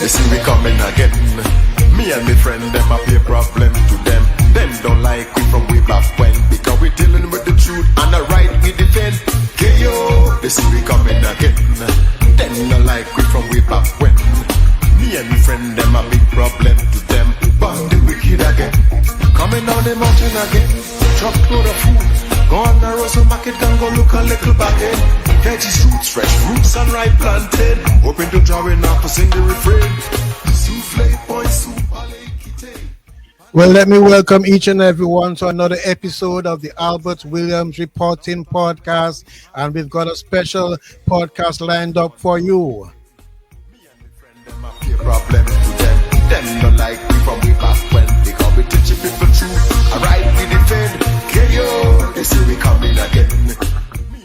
they see we coming again. Me and my friend, them a be a problem to them. Them don't like we from way back when, because we dealing with the truth and the right we defend. KO, they see we coming again. Them don't like we from way back when. Me and my friend, them a big problem to them. But the wicked again, coming down the mountain again. Truck load of food, go on the Rosa market and go look a little back end. Veggies, fruits, fresh fruits and ripe plantain. Hoping to draw enough to sing the refrain. Souffle, boy, soup, well, let me welcome each and everyone to another episode of the Albert Williams Reporting Podcast, and we've got a special podcast lined up for you. Problem to them. Them don't like we from way back when, because we teach people truth. Alright, we defend. KO, they say we coming again.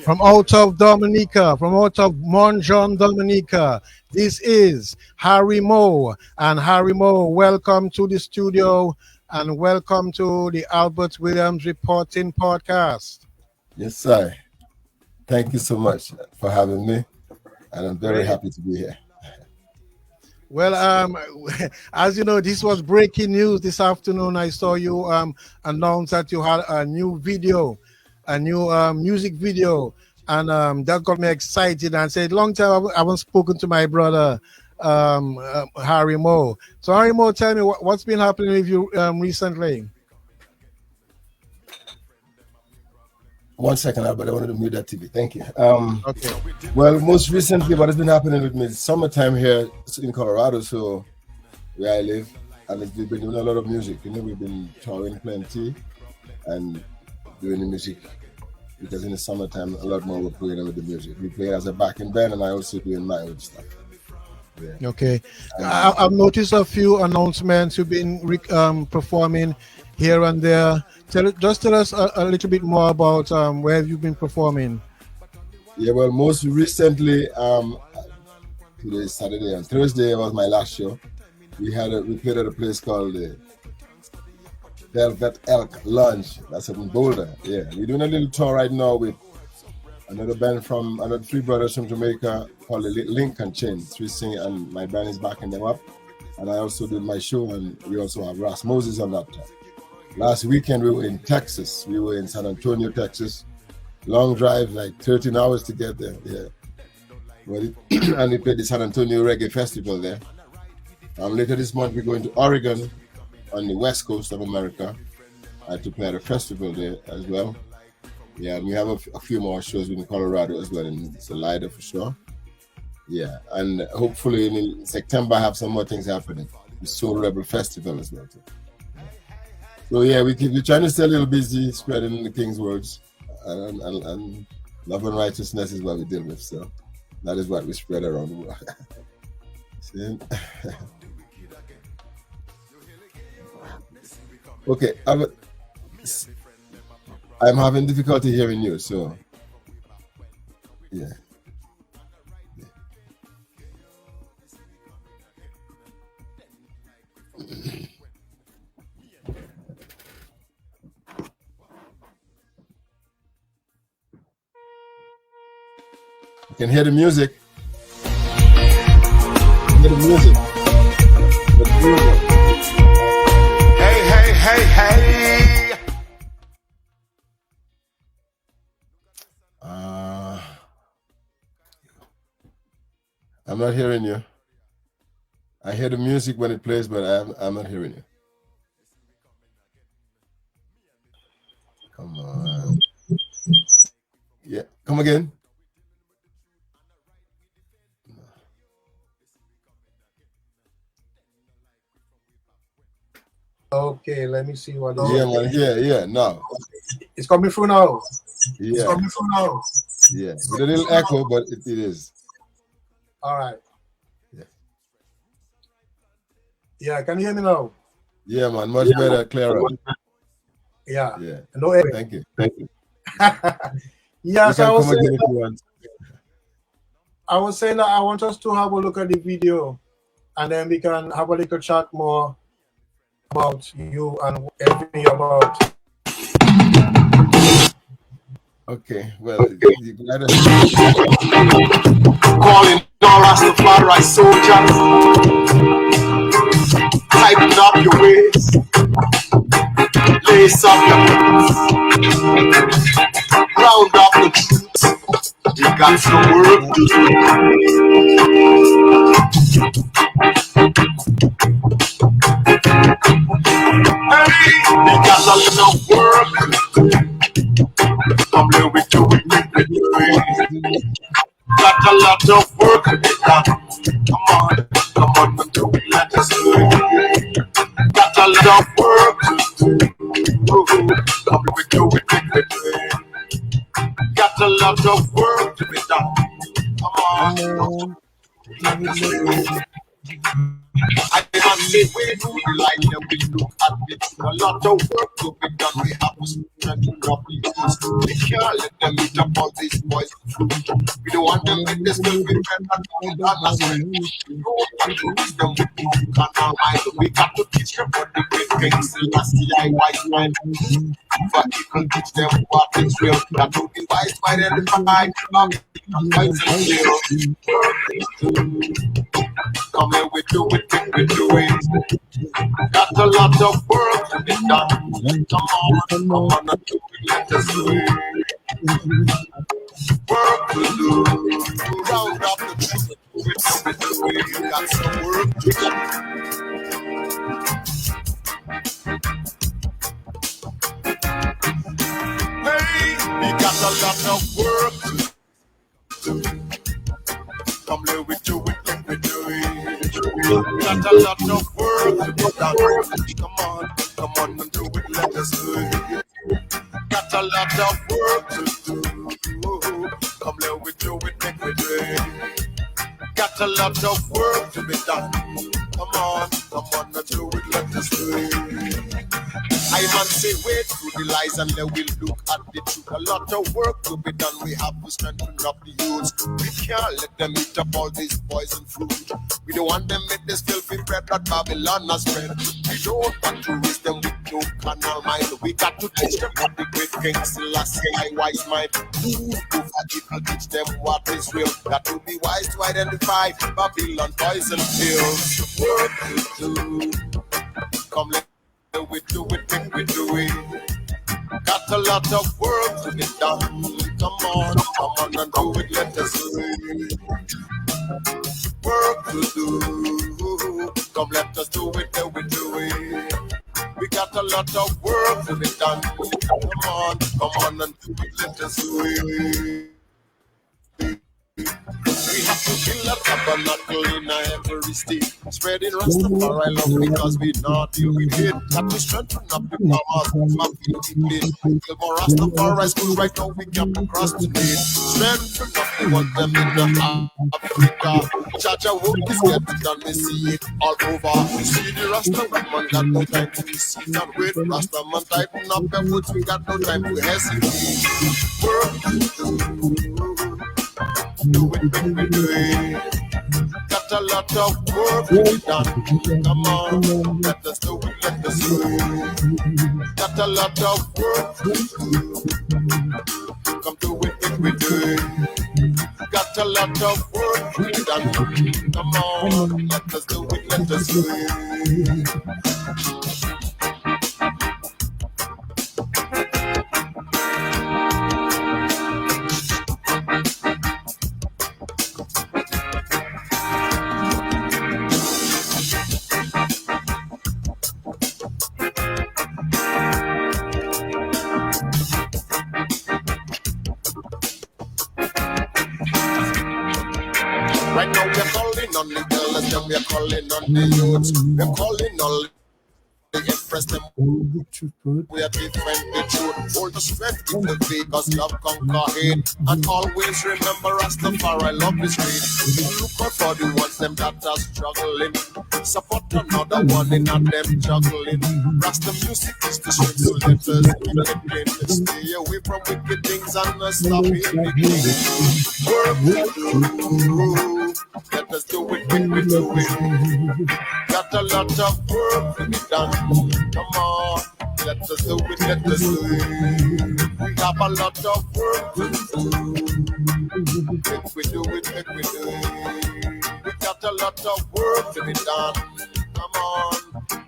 From out of Dominica, from out of Morne Juane, Dominica, this is Harry Moe. And Harry Moe, welcome to the studio and welcome to the Albert Williams Reporting Podcast. Yes, sir. Thank you so much for having me, and I'm very happy to be here. Well, as you know, this was breaking news this afternoon. I saw you announce that you had a new video, a new music video, and that got me excited. And said, long time I haven't spoken to my brother, Harry Moe. So, Harry Moe, tell me what's been happening with you recently. 1 second, Albert. I wanted to mute that TV. Thank you. Okay. Well, most recently, what has been happening with me is summertime here in Colorado, so where I live, and we've been doing a lot of music. You know, we've been touring plenty and doing the music, because in the summertime, a lot more we're playing with the music. We play as a backing band, and I also doing my own stuff. Yeah. Okay. I've noticed a few announcements. You've been performing here and there. Just tell us a little bit more about where you've been performing. Yeah, well, most recently, today is Saturday, and Thursday was my last show. We played at a place called the Velvet Elk Lounge. That's up in Boulder. Yeah, we're doing a little tour right now with another band from another three brothers from Jamaica called the Lincoln Chain. Three singing, and my band is backing them up. And I also did my show, and we also have Ross Moses on that tour. Last weekend we were in Texas. We were in San Antonio, Texas. Long drive, like 13 hours to get there. Yeah. And we played the San Antonio Reggae Festival there. Later this month we're going to Oregon on the west coast of America to play at a festival there as well. Yeah, and we have a few more shows in Colorado as well, in Salida for sure. Yeah, and hopefully in September I have some more things happening. The Soul Rebel Festival as well too. So yeah, we're trying to stay a little busy, spreading the King's words, and love and righteousness is what we deal with. So that is what we spread around the world. See? Okay, I'm having difficulty hearing you, so yeah. You can hear the music. Hear the music. Hey, hey, hey, hey. I'm not hearing you. I hear the music when it plays, but I'm not hearing you. Come on. Yeah, come again. Okay, let me see what is Yeah, now. It's coming through now. Yeah. It's coming through now. Yeah, with a little echo, but it is. All right. Yeah. Yeah, can you hear me now? Yeah, man, much better, clearer. Yeah. Yeah. No error. Thank you. Yeah, so I I was saying that I want us to have a look at the video, and then we can have a little chat more about you and everything about. Okay, well, Calling all Rastafari soldiers. Face up the round up the truth. We got some work to do. Hey, we got a lot of work. Come here, we do it, we do it. Got a lot of work to be done. Come on, we do it, let us do it. Got a lot of work to do. Come on, we do it, we do it. Got a lot of work to be done. Come on, let us do it. I can't say we do like them, we look at it. A lot of work to be done, we have to spend up the youth. We can't let them eat up all these boys and fruit. We don't want them in this will be better than us. We don't want to lose them with no canal mind. We got to teach them what the great things in the wise mind. But people teach them what is real. That to be wise mind and find boys and real. Come here, we do it, we do it. Got a lot of work to be done. Come on and do it, let us do it. Work to do. Round up the truth. We do it. Got some work to do. Hey, we got a lot of work to do. Come here, we do it, we do it. Got a lot of work to be done. Come on and do it, let us do it. Got a lot of work to do. Come here, we do it, we do it. Got a lot of work to be done. Come on and do it, let us do it. I man say wait through the lies and then we'll look at the truth. A lot of work to be done, we have to strengthen up the youths. We can't let them eat up all this poison fruit. We don't want them with this filthy bread that Babylon has spread. We don't want to raise them with no carnal mind. We got to teach them what the great King Selassie, I wise mind. Who for evil teach them what is real. That will be wise to identify Babylon poison pills. Work to do. Come let we do it, we do it. Got a lot of work to be done. Come on and do it, let us do it. Work to do. Come let us do it, then we do it. We got a lot of work to be done. Come on and do it, let us do it. We have to build a tabernacle in every state, spreading Rastafari love because we not deal with it. Got to strengthen up the powers, my people did. Kill more Rastafari schools right now, we can't procrastinate. Strengthen up the one them in the Africa. Chacha work is getting done, we see it all over. We see the Rasta woman got no time to be seen and wait. Rasta man tighten up their foot, we got no time to hesitate. Work do it, we do it. Got a lot of work to be done. Come on, let us do it, let us do it. Got a lot of work to do. Come do it, we do it. Got a lot of work to be done. Come on, let us do it, let us do it. Right now we're calling on the elders, then we're calling on the youths. We're calling on the impress them. We are different, the truth. Hold the strength in the faith, cause love conquer hate. And always remember Rastafari love is great. Look out for the ones them that are struggling. Support another one in and them juggling. Rasta music is the strength, so let us begin. Stay away from wicked things and stop being big. Work we do. Let us do it, we do it. Got a lot of work to be done. Come on, let us do it, let us do it. We have a lot of work to do. Make we do it, make we do it. We got a lot of work to be done. Come on,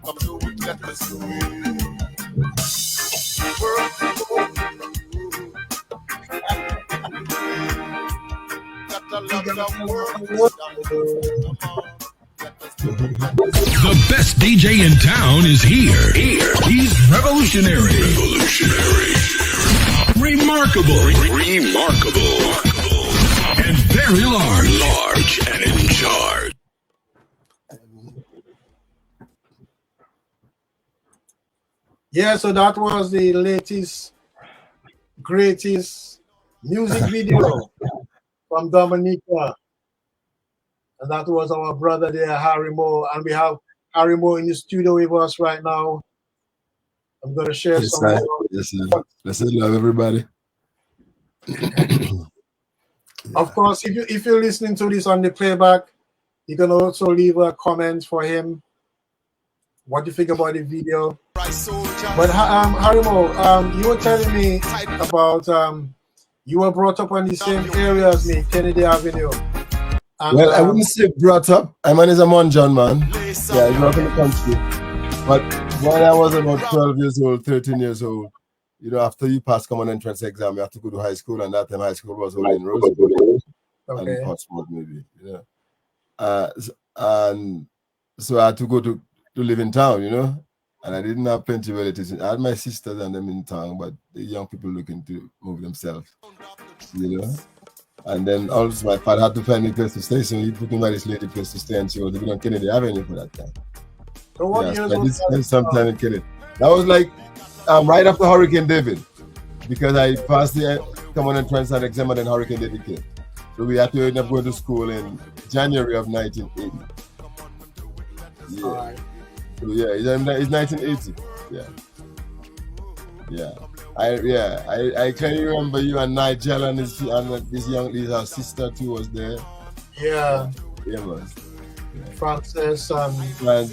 come do it, let us do it. The best DJ in town is here. He's revolutionary. Remarkable. And very large and in charge. Yeah, so that was the latest, greatest music video from Dominica. And that was our brother there, Harry Moore. And we have Harry Moore in the studio with us right now. I'm going to share some more. Yes, sir. Let's love everybody. Of course, if you're listening to this on the playback, you can also leave a comment for him. What do you think about the video? But Harry Moore, you were telling me about you were brought up on the same area as me, Kennedy Avenue. And, well, I wouldn't say brought up. My man is a Morne Juane man. Yeah, I grew up in the country. But when I was about 12 years old, 13 years old, you know, after you pass common entrance exam, you have to go to high school, and that time high school was only in Rosewood and Portsmouth, maybe. You know, and so I had to go to live in town, you know, and I didn't have plenty of relatives. I had my sisters and them in town, but the young people looking to move themselves, you know. And then also my father had to find me a place to stay, so he put me by this lady place to stay, and she was living on Kennedy Avenue for that time. So what years I did spend some time in Kennedy. That was like right after Hurricane David, because I passed the common entrance and exam, and then Hurricane David came. So we had to end up going to school in January of 1980. Yeah. So yeah, it's 1980. Yeah. Yeah. I can remember you and Nigel and this our sister too was there. Yeah. Yeah, man. Yeah. Francis yeah, man.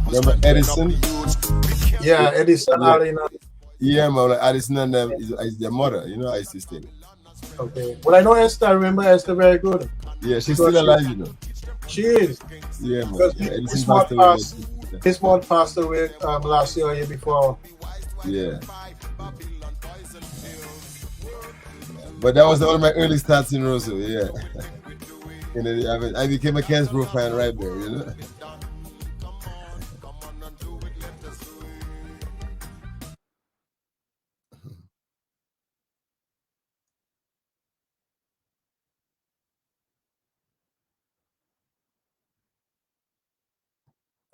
Remember Edison? Yeah, Edison Arena. Yeah, man. Like Edison and them is their mother. You know, I see still. Okay. Well, I know Esther. I remember Esther very good. Yeah, she's still alive, you know. She is. Yeah, man. Yeah, his mom passed away last year or year before. Yeah. But that was one of my early starts in Roseau, yeah. I became a Kensbro fan right there, you know.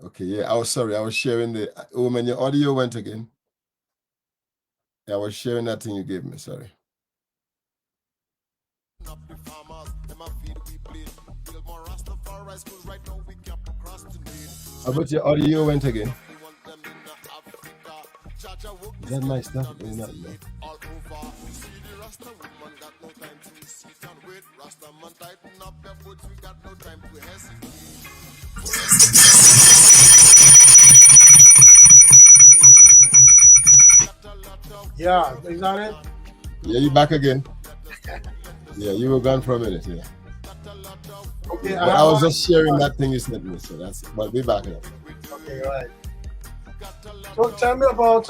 Okay, yeah, I was sorry. I was sharing the when your audio went again. I was sharing that thing you gave me, sorry. How about your audio went again? Is that my stuff? Or not, no? Yeah, is that it? Yeah, you back again. Yeah, you were gone for a minute, yeah. Okay, but I was just sharing that thing you sent me, so that's but we back now. Okay, right. So tell me about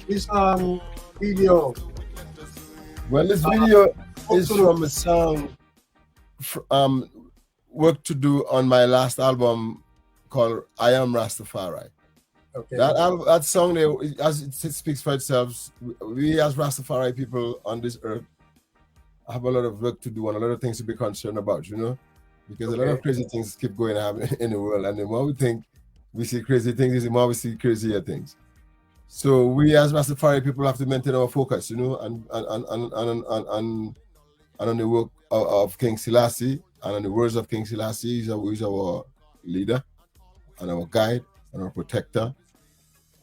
this video. Well, this video is from a song work to do on my last album called I Am Rastafari. Okay. That song there, as it speaks for itself, we as Rastafari people on this earth have a lot of work to do and a lot of things to be concerned about, you know, because a lot of crazy things keep going on in the world, and the more we think we see crazy things, the more we see crazier things. So we as Rastafari people have to maintain our focus, you know, and on the work of King Selassie and on the words of King Selassie. He's our leader and our guide and our protector.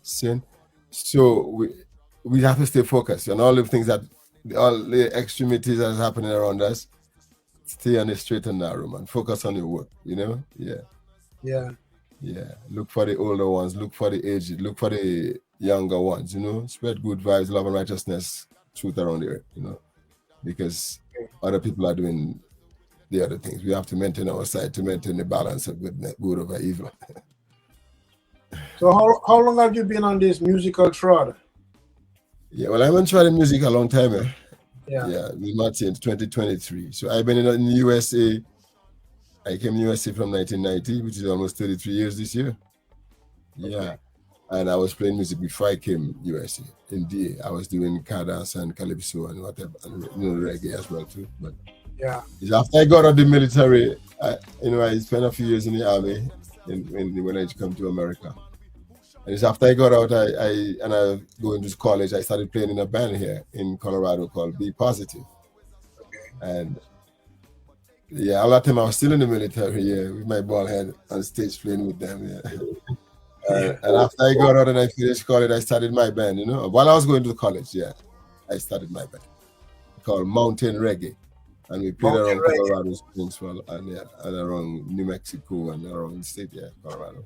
Sin. So we have to stay focused on all the things all the extremities that is happening around us. Stay on the straight and narrow, man. Focus on your work, you know? Yeah. Look for the older ones, look for the aged, look for the younger ones, you know? Spread good vibes, love and righteousness, truth around the earth, you know? Because other people are doing the other things. We have to maintain our side to maintain the balance of good over evil. So how long have you been on this musical trot? Yeah, well, I've been trying music a long time. Yeah. We met in 2023. So I've been in the USA. I came to USA from 1990, which is almost 33 years this year. Yeah. And I was playing music before I came USA. In DA, I was doing Kadas and Calypso and whatever, and reggae as well too. But yeah, it's after I got out of the military, I spent a few years in the army when I come to America. And it's after I got out, I go into college. I started playing in a band here in Colorado called Be Positive. And yeah, all that time I was still in the military, with my ball head on stage playing with them, and after I got out and I finished college, I started my band, While I was going to college, I started my band called Mountain Reggae. And we played around Colorado Springs and around New Mexico and around the state, Colorado.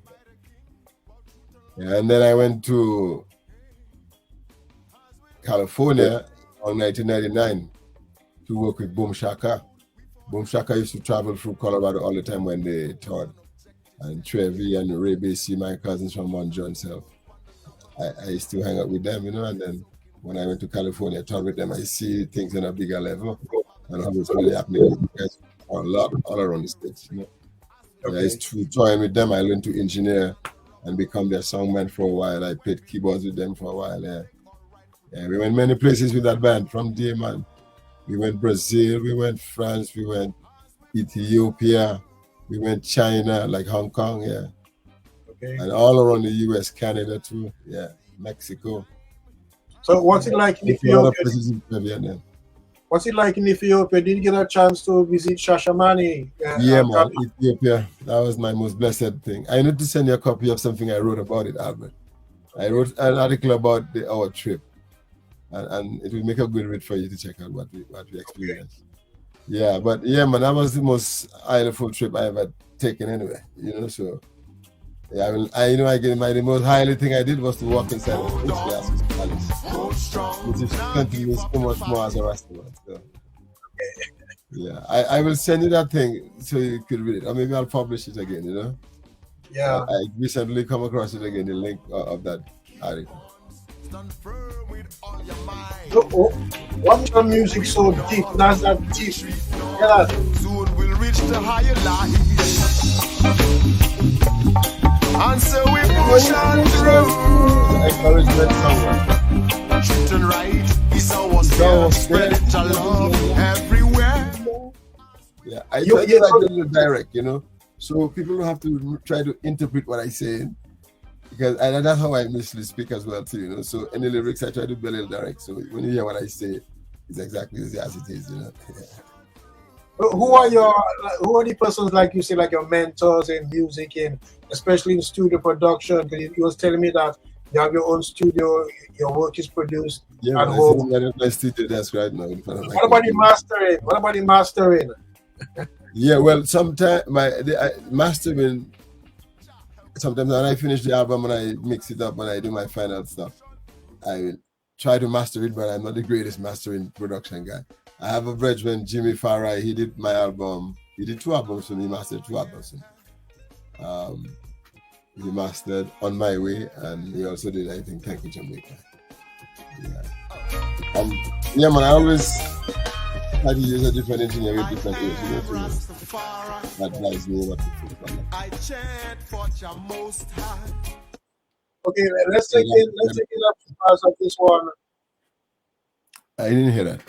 Yeah, and then I went to California in 1999 to work with Boom Shaka. Boom Shaka used to travel through Colorado all the time when they toured. And Trevi and Ray Basie, my cousins from Morne Juane, I used to hang out with them, and then when I went to California, I toured with them, I see things on a bigger level and how it's really happening with guys all around the States, I used to join with them. I learned to engineer and become their songman for a while. I played keyboards with them for a while. We went many places with that band from day, man. We went Brazil, we went France, we went Ethiopia, we went China, like Hong Kong, and all around the US, Canada too, Mexico. So what's it like in Ethiopia? What's it like in Ethiopia? Did you get a chance to visit Shashamane? Man, Ethiopia. That was my most blessed thing. I need to send you a copy of something I wrote about it, Albert. I wrote an article about our trip, and it will make a good read for you to check out what we experienced. Yeah, but man, that was the most highlight trip I ever taken anyway. So the most highlight thing I did was to walk inside of the Palace, which is continuing so much more as a restaurant. So. Yeah, I will send you that thing so you could read it, or maybe I'll publish it again. Yeah. I recently come across it again, the link of that article. What's your music so deep? That's that deep. Yeah. Soon we'll reach the higher light. And so we push on through. Encouragement song. Treat and right is our skill. Spread it to love everywhere. Yeah, I try to like a little direct, so people don't have to try to interpret what I say, because that's how I initially speak as well too, So any lyrics I try to be a little direct, so when you hear what I say, it's exactly as it is, Who are the persons, like you say, like your mentors in music, and especially in studio production? Because you was telling me that you have your own studio, your work is produced at home. My studio desk right now. What about the mastering? Yeah, well, sometimes mastering. Sometimes when I finish the album and I mix it up and I do my final stuff, I will try to master it, but I'm not the greatest mastering production guy. I have a brethren, Jimmy Farrai. He did my album. He did 2 albums for me. He mastered 2 albums. He mastered On My Way, and he also did, I think, Thank You Jamaica. Yeah, man. I always try to use a different engineer with different ways. That drives me what to think. I chant for your most high. Okay, let's take it up as of this one. I didn't hear that.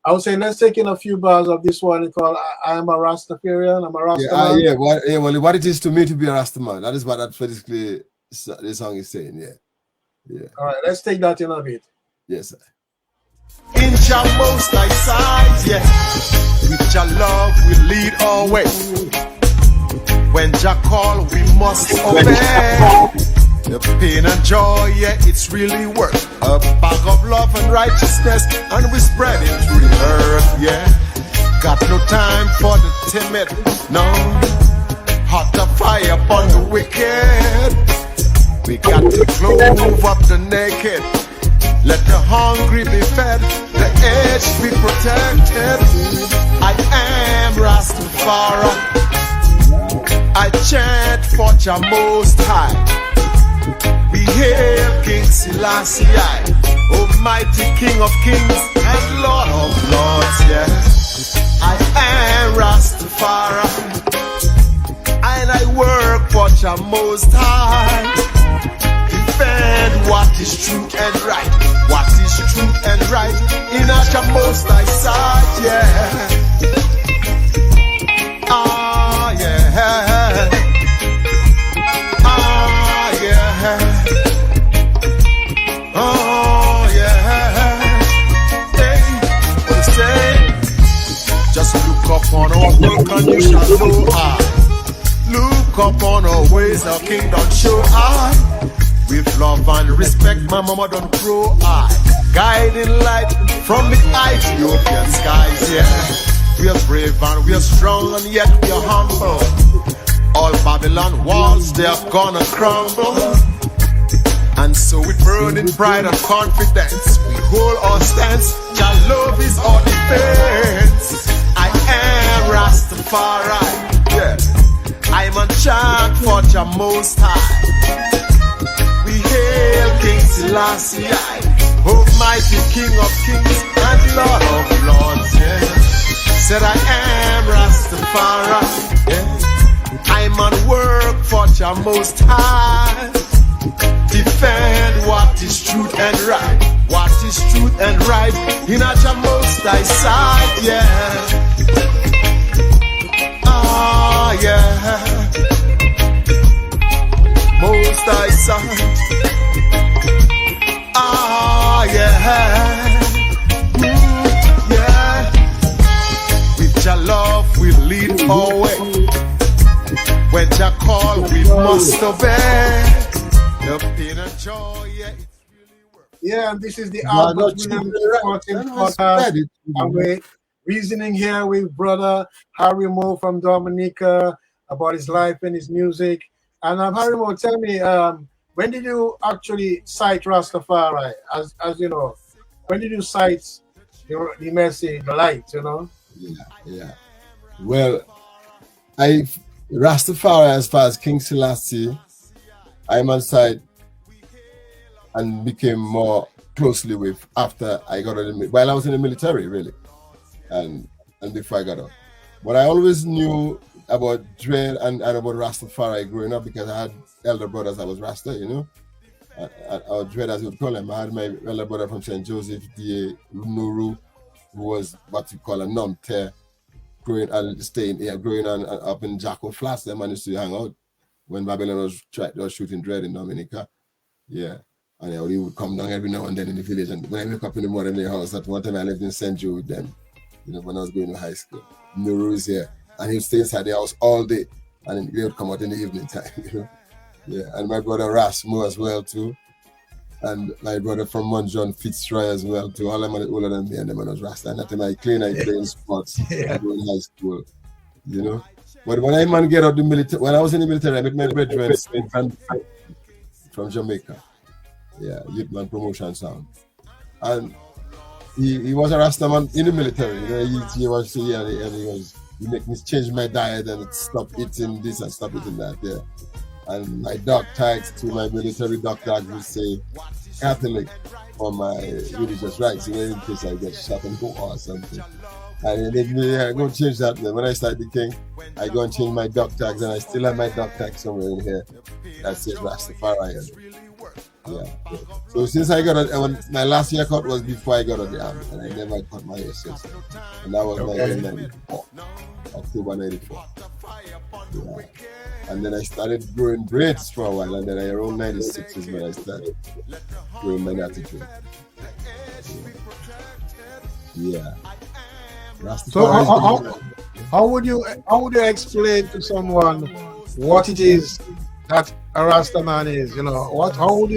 I would say let's take in a few bars of this one called I'm a Rastafarian. I'm a Rastaman. Well, what it is to me to be a Rastaman. That is what that basically the song is saying. Yeah. All right, let's take that in a bit. Yes, sir. In your most high side, with your love we lead our way. When Jah call, we must obey. The pain and joy, it's really worth a bag of love and righteousness, and we spread it through the earth, Got no time for the timid, no. Hot the fire upon the wicked. We got to clothe up the naked. Let the hungry be fed, the aged be protected. I am Rastafari. I chant for Jah Most High. hail King Selassie, Almighty King of Kings and Lord of Lords, yeah. I am Rastafari, and I work for Jah Most High. Defend what is true and right, what is true and right in Jah Most High side, yeah. Ah, yeah. Ah, yeah. Oh, yeah. Hey, what is saying? Just look up on our work and you shall know I. Look up on our ways, our kingdom show I. With love and respect, my mama don't grow I. Guiding light from the Ethiopian skies, yeah. We are brave and we are strong and yet we are humble. All Babylon walls, they are gonna crumble. And so with burning pride and confidence, we hold our stance. Jah love is our defense. I am Rastafari, yeah. I'm a chant for Jah Most High. We hail King Selassie, Almighty King of Kings and Lord of Lords, yeah. Said I am Rastafari, yeah. I'm on work for Jah Most High. Defend what is truth and right, what is truth and right in Jah Most High side, yeah. Ah, yeah. Most High side. Ah, yeah. Yeah. With Jah love we lead our way. When Jah call we must obey. The pain and joy, yeah, it's really worth. Yeah, and this is the Albert Williams podcast. And we're reasoning here with brother Harry Moore from Dominica about his life and his music. And Harry Moore, tell me, when did you actually cite Rastafari? As you know, when did you cite the message, the light, you know? Yeah. Well, Rastafari, as far as King Selassie, I'm on side and became more closely with after I got out while I was in the military, really, and before I got out. But I always knew about dread and about Rastafari growing up because I had elder brothers that was Rasta, you know, or dread as you would call him. I had my elder brother from St. Joseph, D.A. Nuru, who was what you call a non-tear, growing on up in Jacko Flats. Them man used to hang out when Babylon was shooting dread in Dominica. Yeah. And he would come down every now and then in the village. And when I wake up in the morning in the house, at one time I lived in St. Joe with them, you know, when I was going to high school. Nuru's here. And he would stay inside the house all day. And then they would come out in the evening time, you know. Yeah. And my brother Rasmo as well too. And my brother from Morne Juane Fitzroy as well too. All them are older than me and them was Rasta. And that time I playing sports and going high school, you know. But when I get out the military, when I was in the military, I met my brethren from Jamaica. Yeah, Youth Man Promotion Sound. And he was a Rasta man in the military. You know, he made me change my diet and stop eating this and stop eating that. Yeah. And my dog tags to my military dog tags would say Catholic for my religious rights, you know, in case I get shot and go or something. And then I go change that. Then when I start the king, I go and change my dog tags, and I still have my dog tag somewhere in here that says Rastafari. Yeah. So since I got my last haircut was before I got on the army, and I never cut my hair since. And that was 1994, October 94. Yeah. And then I started growing braids for a while, and then around 96 is when I started growing my attitude. Yeah. So how would you explain to someone what it is that a Rasta man is? You know, how would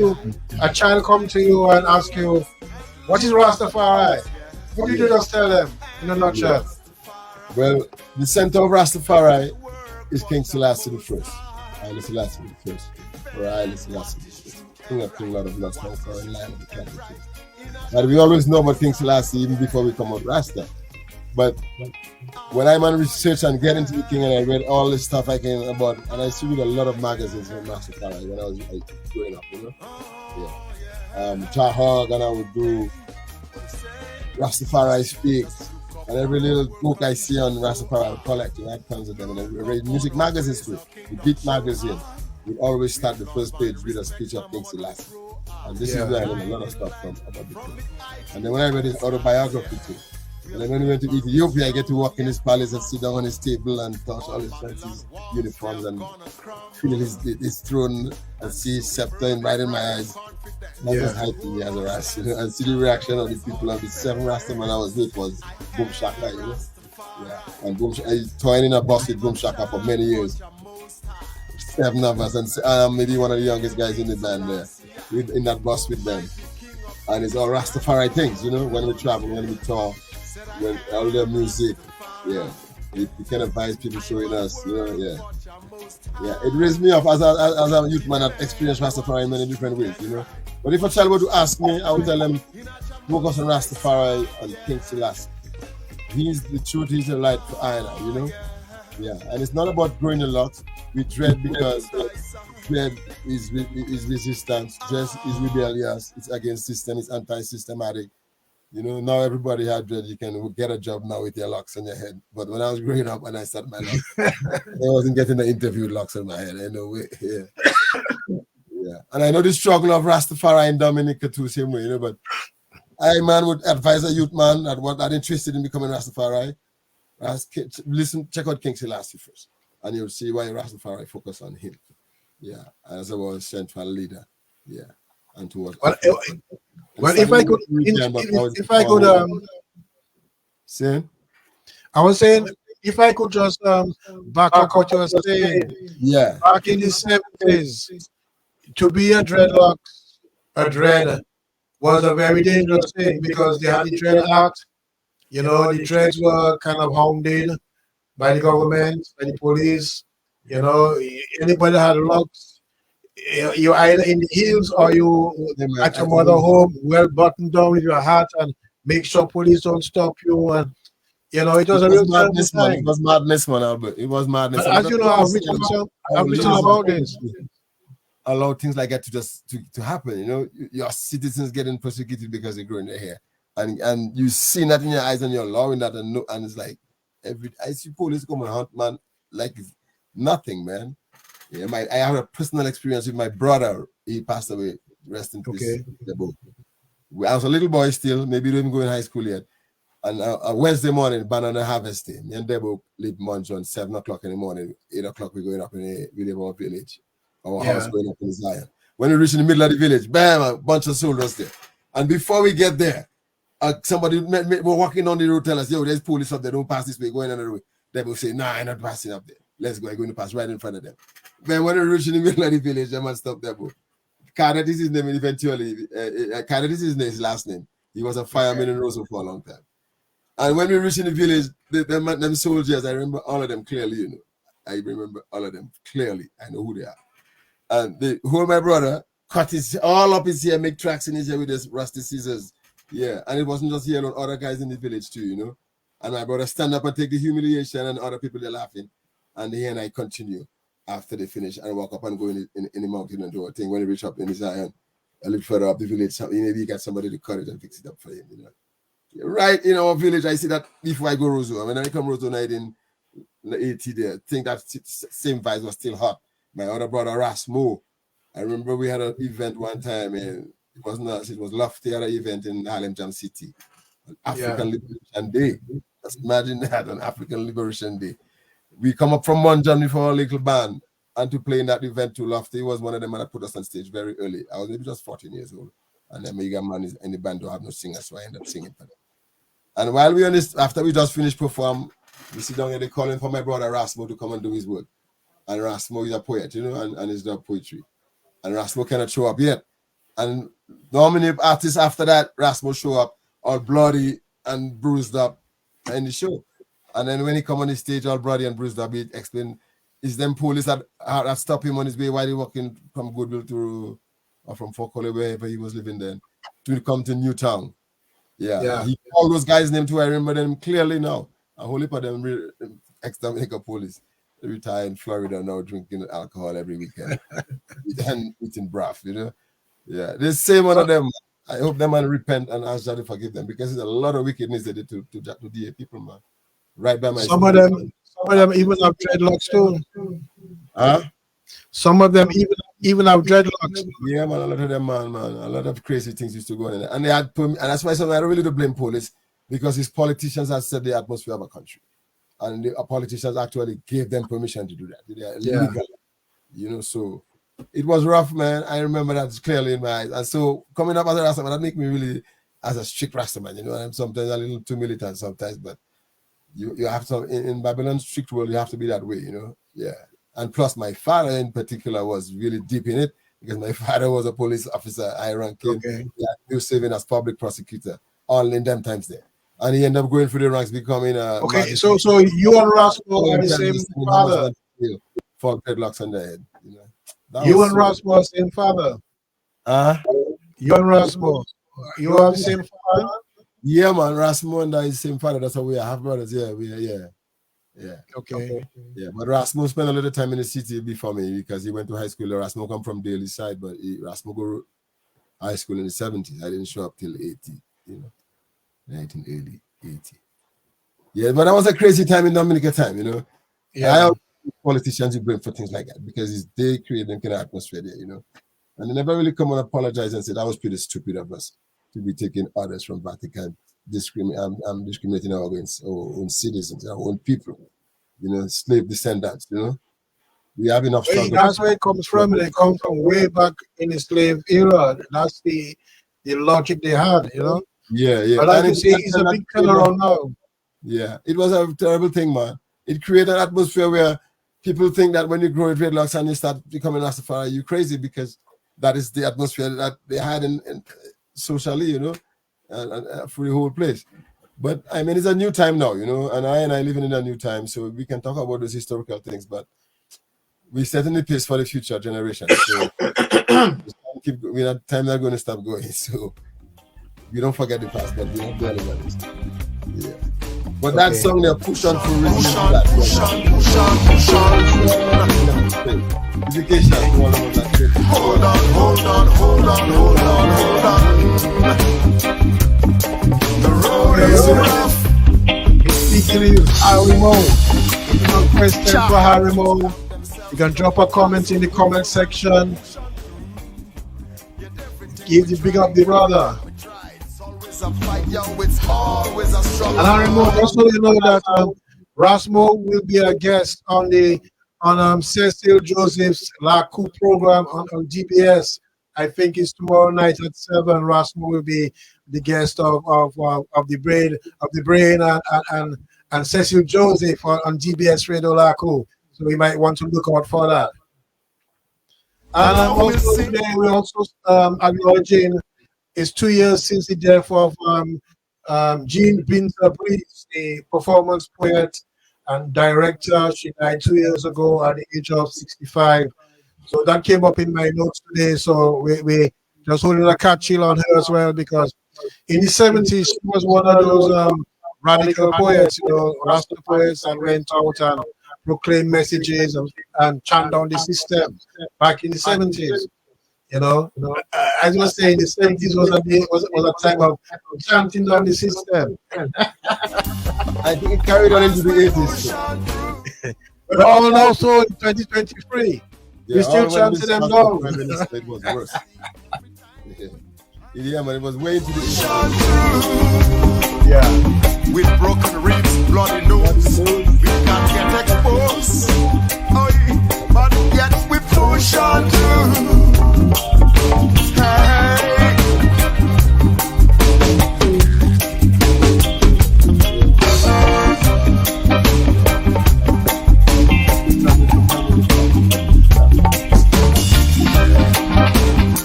a child come to you and ask you, what is Rastafari? What would you just tell them in a nutshell? Well, the center of Rastafari is King Selassie the First. Haile Selassie the First. Or Haile Selassie the First. King of King, Lord of Lords, conquering lion of the Catholic Church. But we always know about King Selassie even before we come out Rasta. But when I'm on research and get into the thing, and I read all this stuff I can about, and I see read a lot of magazines from Rastafari when I was growing up, you know. Yeah. Jahog, and I would do Rastafari Speaks, and every little book I see on Rastafari, I collect, and I tons of them. And I read music magazines too. The Beat magazine, we always start the first page with a speech of King Selassie. And this is where I learned a lot of stuff from about the thing. And then when I read his autobiography too, and then when we went to Ethiopia, I get to walk in his palace and sit down on his table and touch all his fancy uniforms and feel his throne and see his scepter right in my eyes. That was hyping me as a Rast, you know, and see the reaction of the people. And the 7 Rastaman I was with was Boom Shaka, you know. Yeah. And Boom Shaka, I toying in a bus with Boom Shaka for many years. 7 of us, and maybe one of the youngest guys in the band there, in that bus with them. And it's all Rastafari things, you know, when we travel, when we tour, when all their music, the kind of vibes people showing us, you know, yeah. It raised me up as a youth man that experienced Rastafari in many different ways, you know. But if a child were to ask me, I would tell them, focus on Rastafari and King Selassie. He's the truth, he's the light for either, you know. Yeah, and it's not about growing the locks. We dread because dread is resistance, dread is rebellious, it's against system, it's anti-systematic. You know, now everybody had dread, you can get a job now with your locks on your head. But when I was growing up and I started my locks, I wasn't getting the interview locks on my head. I know, yeah. And I know the struggle of Rastafari in Dominica too, same way, you know, but I, man, would advise a youth man that interested in becoming Rastafari, listen, check out King Selassie first, and you'll see why Rastafari focus on him. Yeah, as our central leader. Yeah, and towards. Well, if I could, say, I was saying, if I could just back up what you were saying. Yeah. Back in the 70s, to be a dread was a very dangerous thing because they had the Dread Act. You know, the dreads were kind of hounded by the government, by the police. You know, anybody that had locks, you either in the hills or you at your mother home, well buttoned down with your hat and make sure police don't stop you. And you know, it was a real madness, man. It was madness, man, Albert. It was madness. But as you know, I've written about this. Allow things like that to just to happen. You know, your citizens getting persecuted because they're growing their hair, and you see that in your eyes and you're allowing that, and it's like I see police come and hunt, man, like it's nothing, man. Yeah, I have a personal experience with my brother. He passed away. Rest in peace. Okay. I was a little boy still, maybe didn't go in high school yet. And Wednesday morning, banana harvest day. Me and Debo live Morne Juane, 7 o'clock in the morning, 8 o'clock we're going up we live in our village. Our house going up in Zion. When we reach in the middle of the village, bam, a bunch of soldiers there. And before we get there, somebody we're walking on the road, tell us, yo, there's police up there, don't pass this way, going another way. They will say, nah, I'm not passing up there. Let's go, I'm going to pass right in front of them. Then when we reach in the middle of the village, they man stop there, bro. Cadet is his name eventually. Cadet is his last name. He was a fireman in Roseau for a long time. And when we reach in the village, them soldiers, I remember all of them clearly, you know. I remember all of them clearly. I know who they are. And they hold my brother, cut his all up his hair, make tracks in his hair with his rusty scissors. Yeah, and it wasn't just here, on other guys in the village too, you know. And my brother stand up and take the humiliation, and other people they're laughing. And he and I continue after they finish and walk up and go in the mountain and do a thing. When he reach up in his iron, a little further up the village, maybe he got somebody to cut it and fix it up for him, you know. Right in our village, I see that before I go Roseau. When I come Roseau night in 80 there, I think that same vibes was still hot. My other brother, Rasmo, I remember we had an event one time, and it wasn't us, it was Lofty had an event in Harlem Jam City, an African Liberation Day. Just imagine that, an African Liberation Day. We come up from Morne Juane for our little band, and to play in that event too. Lofty was one of them that put us on stage very early. I was maybe just 14 years old, and then Mega Man is in the band don't have no singer, so I ended up singing for them. And while we on this, after we just finished perform, we sit down here, they calling for my brother Rasmo to come and do his work. And Rasmo is a poet, you know, and he's done poetry. And Rasmo cannot show up yet. And how many artists after that, Rasmo show up all bloody and bruised up in the show. And then when he come on the stage all bloody and bruised up, he explain, is them police that stop him on his way while he walking from Goodwill to, or from Fokole, wherever he was living then, to come to Newtown. Yeah. He called those guys' name too. I remember them clearly now. A whole heap of them ex-Dominica police. They retired in Florida now, drinking alcohol every weekend and eating broth, you know. Yeah, the same one of them. I hope them man repent and ask God to forgive them, because there's a lot of wickedness they did to the people, man. Right by my some of them even have dreadlocks too. Huh? Some of them even have dreadlocks. Yeah, man, a lot of them, man, a lot of crazy things used to go on in there. And they had and that's why sometimes I don't really do blame police, because these politicians have set the atmosphere of a country. And the politicians actually gave them permission to do that. They are illegal, you know, so it was rough, man. I remember that clearly in my eyes. And so coming up as a Rastaman, that make me really as a strict Rastaman, you know. I'm sometimes a little too militant sometimes, but you have to, in Babylon's strict world, you have to be that way, you know. Yeah. And plus my father in particular was really deep in it, because my father was a police officer, high ranking. Okay. He was serving as public prosecutor all in them times there. And he ended up going through the ranks, becoming a... Okay, so you and Rasmo are the same father. For dreadlocks on their head, you know. You and Rasmo are the same father. You and Rasmo, you are the same father? Yeah, man, Rasmo and I is the same father. That's how we are half brothers. Yeah. Okay. Yeah, but Rasmo spent a little time in the city before me, because he went to high school. Rasmo come from Daly side, but Rasmo go to high school in the 70s. I didn't show up till 80, you know. 1980. Yeah, but that was a crazy time in Dominica time, you know. Yeah. I have politicians who blame for things like that, because they create them kind of atmosphere there, you know. And they never really come and apologize and say that was pretty stupid of us to be taking orders from Vatican, discriminating our own citizens, our own people, you know, slave descendants, you know. We have enough struggle. That's where it comes from. They come from way back in the slave era. That's the logic they had, you know. Yeah. But like you say, it's a big turnaround now. Yeah, it was a terrible thing, man. It created an atmosphere where people think that when you grow dreadlocks and you start becoming Rastafari, you're crazy, because that is the atmosphere that they had in socially, you know, and for the whole place. But I mean, it's a new time now, you know, and I living in a new time, so we can talk about those historical things, but we setting the pace for the future generations. So we're not time not going to stop going. So we don't forget the past, but we don't do anything. Yeah. But that song there, push on for push on. Education, hold on. The road is rough. Speaking of Harimo, if you have questions for Harimo, you can drop a comment in the comment section. Give the big up the brother. And Harimo, just so you know that Rasmo will be a guest on Cecil Joseph's La Coup program on GBS. I think it's tomorrow night at 7. Rasmo will be the guest of the brain and Cecil Joseph on GBS Radio La Coup. So we might want to look out for that. And also today we also acknowledging it's 2 years since the death of Jean Binta Breeze, the performance poet and director. She died 2 years ago at the age of 65. So that came up in my notes today. So we just holding a cat chill on her as well, because in the 70s she was one of those radical poets, you know, Rasta poets, and went out and proclaimed messages and chant down the system back in the 70s. You know, as I was saying, the 70s was a time of chanting down the system. I think it carried on into the 80s. But also in 2023, we still chanting them down. It was worse. Yeah, man, it was way into the 80s. Yeah. With broken ribs, bloody nose, we can't get exposed. Oh, but yet we push on through.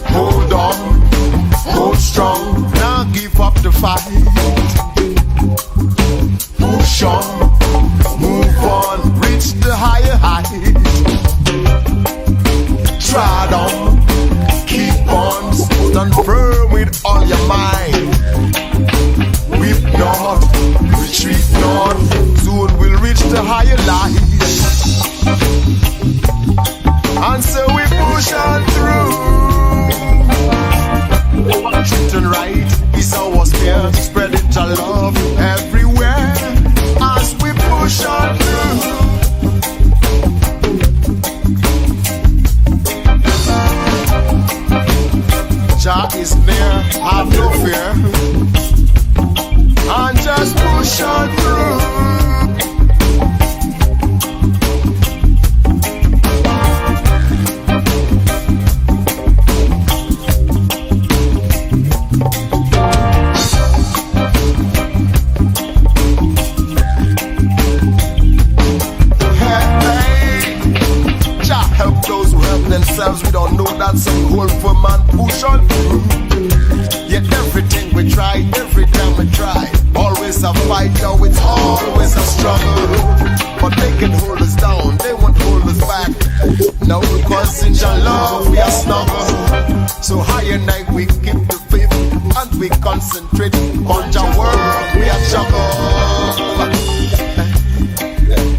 Hold on, hold strong, now give up the fight. Push on. retreat north. Soon we'll reach the higher light. And so we push on through. Truth and right is our spear, spreading the love everywhere. As we push on through. Jah is near, have no fear, and just push on through. Themselves, we don't know that some goal for man push on through. Yet everything we try, every time we try, always a fight, now it's always a struggle. But they can hold us down, they won't hold us back. Now because in your love we are snuggle. So high and night we keep the faith and we concentrate on your work we are juggle.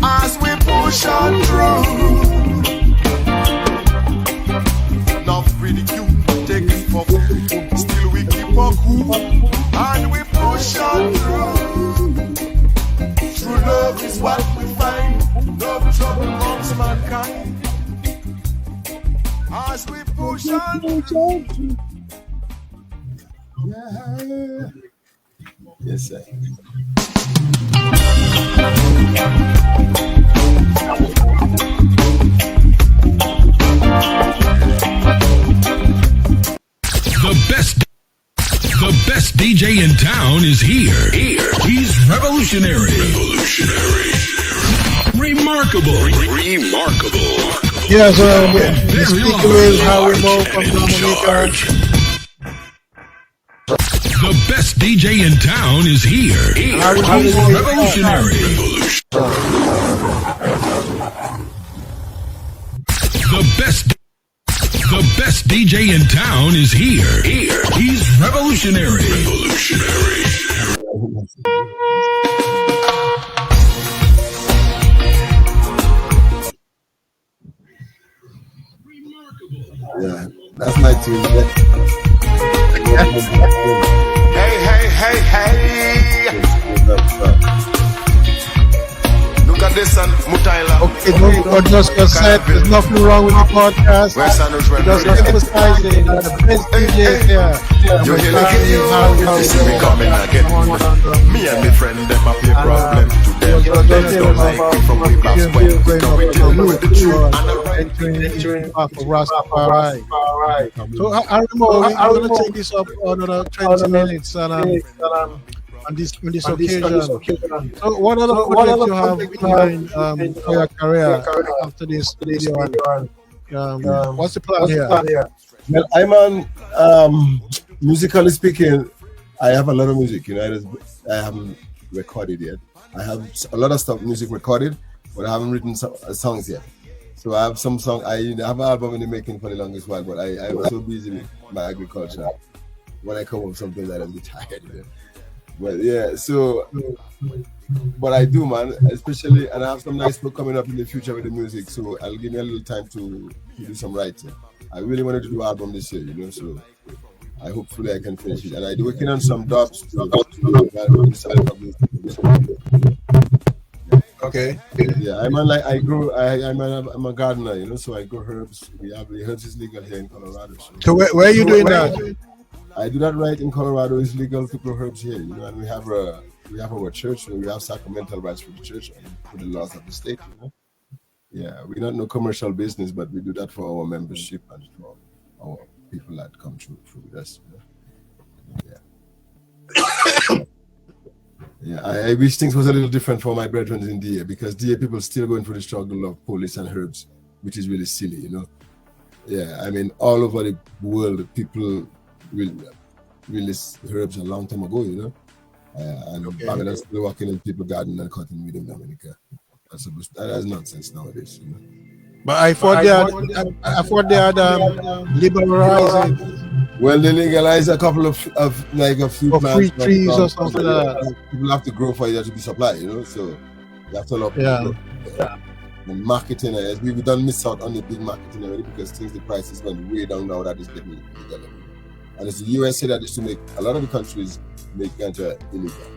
As we push on through. Ridicule, taken for food. Still we keep our cool and we push on through. True love is what we find. No trouble amongst mankind. As we push on through. Yeah. Yes, sir. The best DJ in town is here. He's revolutionary. Remarkable. Yes, the speaker is how we move from Dominica. The best DJ in town is here. He's revolutionary. The best DJ in town is here. He's revolutionary. Yeah, that's my tune. Hey. Look at this and Mutaila. Okay, don't just said there's nothing wrong with the podcast. Just emphasizing that the best DJ here. You hear the this is me coming again. Me and my friend, them up here problem to them. They don't like me from way back when. Because we deal with the truth and the right. Entering for Rastafari. So I remember I'm going to take this up another 20 minutes and on this occasion. So what other projects you have in mind for your career after this video? What's the plan here? Well, I'm on, musically speaking, I have a lot of music, I haven't recorded yet. I have a lot of stuff, music recorded, but I haven't written songs yet. So I have some song, I have an album in the making for the longest while, but I was so busy with my agriculture. When I come up with something that I'm tired. But yeah, so, but I do, man, especially, and I have some nice stuff coming up in the future with the music, so I'll give me a little time to do some writing. I really wanted to do an album this year, so hopefully I can finish it. And I'm working on some dubs Okay. Yeah, I'm a gardener, so I grow herbs. The herbs is legal here in Colorado. So where are you doing that? I do that right in Colorado. It's legal to grow herbs here, and we have our church, we have sacramental rights for the church and for the laws of the state, Yeah, we're not no commercial business, but we do that for our membership and for our people that come through with us. Yeah. Yeah, I wish things was a little different for my brethren in DA, because DA people still going through the struggle of police and herbs, which is really silly, Yeah, I mean, all over the world, people release herbs a long time ago, and Babylon's still working in people's garden and cutting weed in Dominica. That's nonsense nowadays, But I thought they had liberalizing Well, they legalize a couple of like a few or plants. free trees or something like that. People have to grow for it to be supplied, you know. So you have to allow people to grow. The marketing, we don't miss out on the big marketing already because things the prices went way down now that is getting illegal. And it's the USA that used to make a lot of the countries make ganja illegal,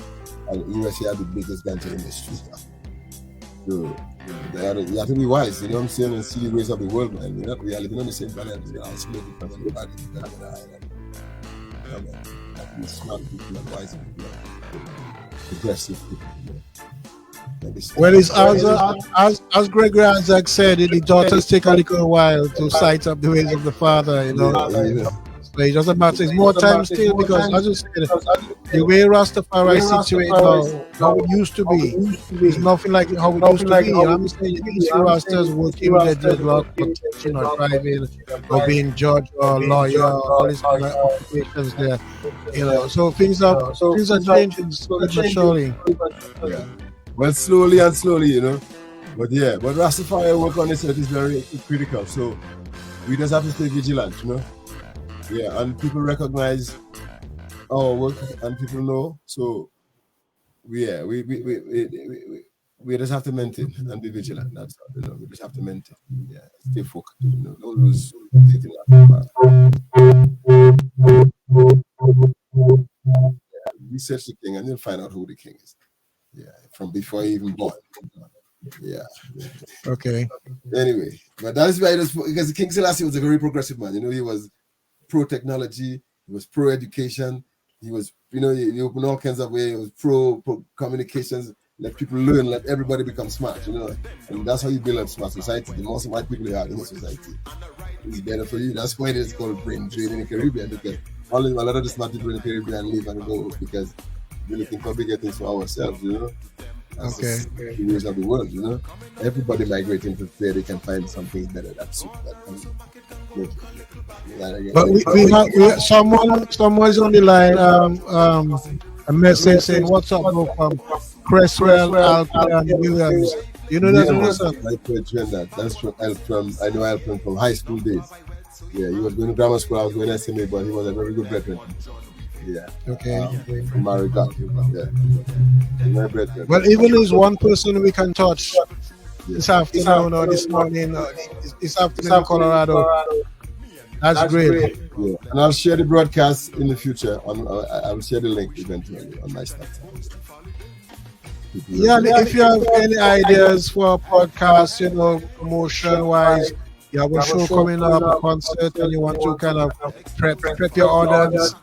and the USA has the biggest ganja industry. So you have to be wise, you know what I'm saying, and see the ways of the world, man. We're not living on the same planet. We're all splitting from the body. You have to be smart people and wise people, progressive people. You know? Well, it's as Gregory Isaac said, the daughters take a little while to sight up the ways of the father, you know. So it doesn't matter. It's more time still because, as you said, the way Rastafari is situated now, how it used to be, is nothing like how it used to be. I'm saying you see Rastas working with their dreadlock, protection or driving, or being judge or lawyer, all these kind of occupations there, you know. So things are changing slowly but surely. Yeah. Well, slowly and slowly, you know. But yeah, but Rastafari work on this is very critical. So we just have to stay vigilant, you know. Yeah, and people recognize our work and people know. So we just have to maintain and be vigilant. That's all, you know. We just have to maintain. Yeah, stay focused. You know, don't lose faith in research the king and then find out who the king is. Yeah, from before he even born. Yeah. Okay. Anyway, but that's why because King Selassie was a very progressive man. You know, he was pro technology, he was pro education, he was, you know, he opened all kinds of ways. He was pro communications, let people learn, let everybody become smart. You know, and that's how you build a smart society. The more smart people you have in the society, it's better for you. That's why it is called brain drain in the Caribbean, because a lot of the smart people in the Caribbean live and go because we're looking for bigger things for ourselves, you know. That's the ways of the world, you know. Everybody migrating to where they can find something better that suits that. But we have someone's on the line. A message saying, "What's up, bro?" From Cresswell, Alpin, Williams. You know that person? That's from I know Alpin from high school days. Yeah, he was going to grammar school. I was going to SMA, but he was a very good veteran. Yeah. Okay. Married God. Yeah. Well, even is one person we can touch this afternoon or this morning, this afternoon in Colorado. That's great. Yeah. And I'll share the broadcast in the future. I'll share the link eventually on my stuff. Yeah, if you have any ideas for a podcast, you know, promotion wise, you have a show coming up, a concert, and you want to kind of prep your audience.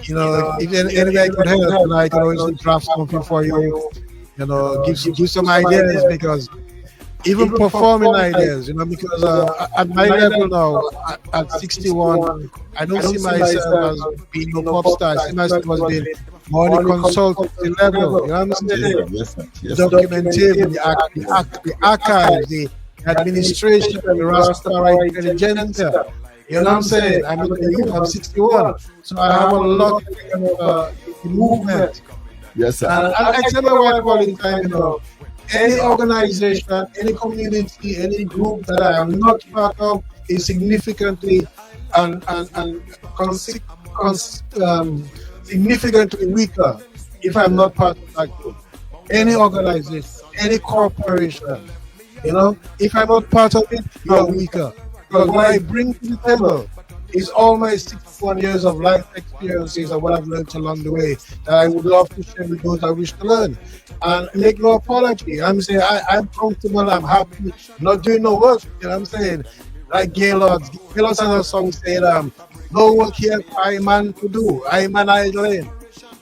You know, if anybody could help, and I can always draft something for you. You know, give some ideas, because even performing ideas, you know, because at my level now, at 61, I don't see myself as being a pop star. I see myself as being more on the consultancy level. You understand? Yes, Documenting, the archives, the administration, the Rastafari intelligentsia. You know what I'm saying? I'm 61, so I have a lot of movement. Yes, sir. And I tell my wife all the time, you know, any organization, any community, any group that I am not part of is significantly significantly weaker if I'm not part of that group. Any organization, any corporation, you know, if I'm not part of it, you're weaker. Because what I bring to the table is all my 61 years of life experiences and what I've learned along the way that I would love to share with those that wish to learn. And make no apology. I'm saying I'm comfortable, I'm happy, not doing no work. You know what I'm saying? Like Gaylord has a song saying, no work here for I man to do. I'm an idling.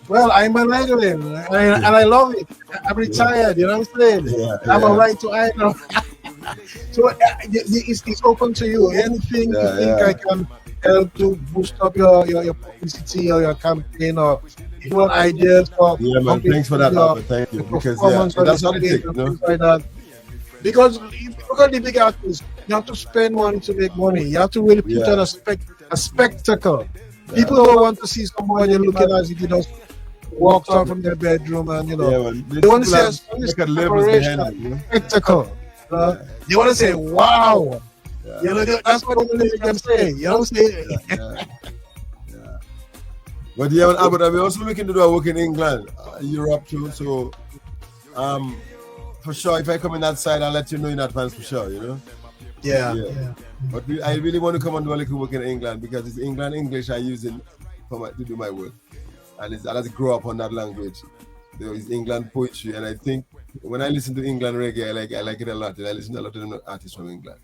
Well, I'm an idling, and I love it. I'm retired, you know what I'm saying? I have a right to idle. So it's open to you. Anything you think I can help to boost up your publicity or your campaign, or if you want ideas for man, thanks for that, Albert. Thank you. Because that's what it takes, you know? Like that. Because look at the big artists, you have to spend money to make money. You have to really put on a spectacle. People don't want to see somebody looking as if you just walked out from their bedroom and, you know, they want to see a spectacle. They want to say, wow. You know, that's what they can say. You know what I'm saying? But yeah, but we're also looking to do a work in England, Europe too. So, for sure, if I come in that side, I'll let you know in advance for sure. You know. Yeah. But I really want to come and do a little work in England because it's England English I use to do my work, and I like to grow up on that language. There is England poetry, and I think when I listen to England reggae, I like it a lot, and I listen to a lot of the artists from England.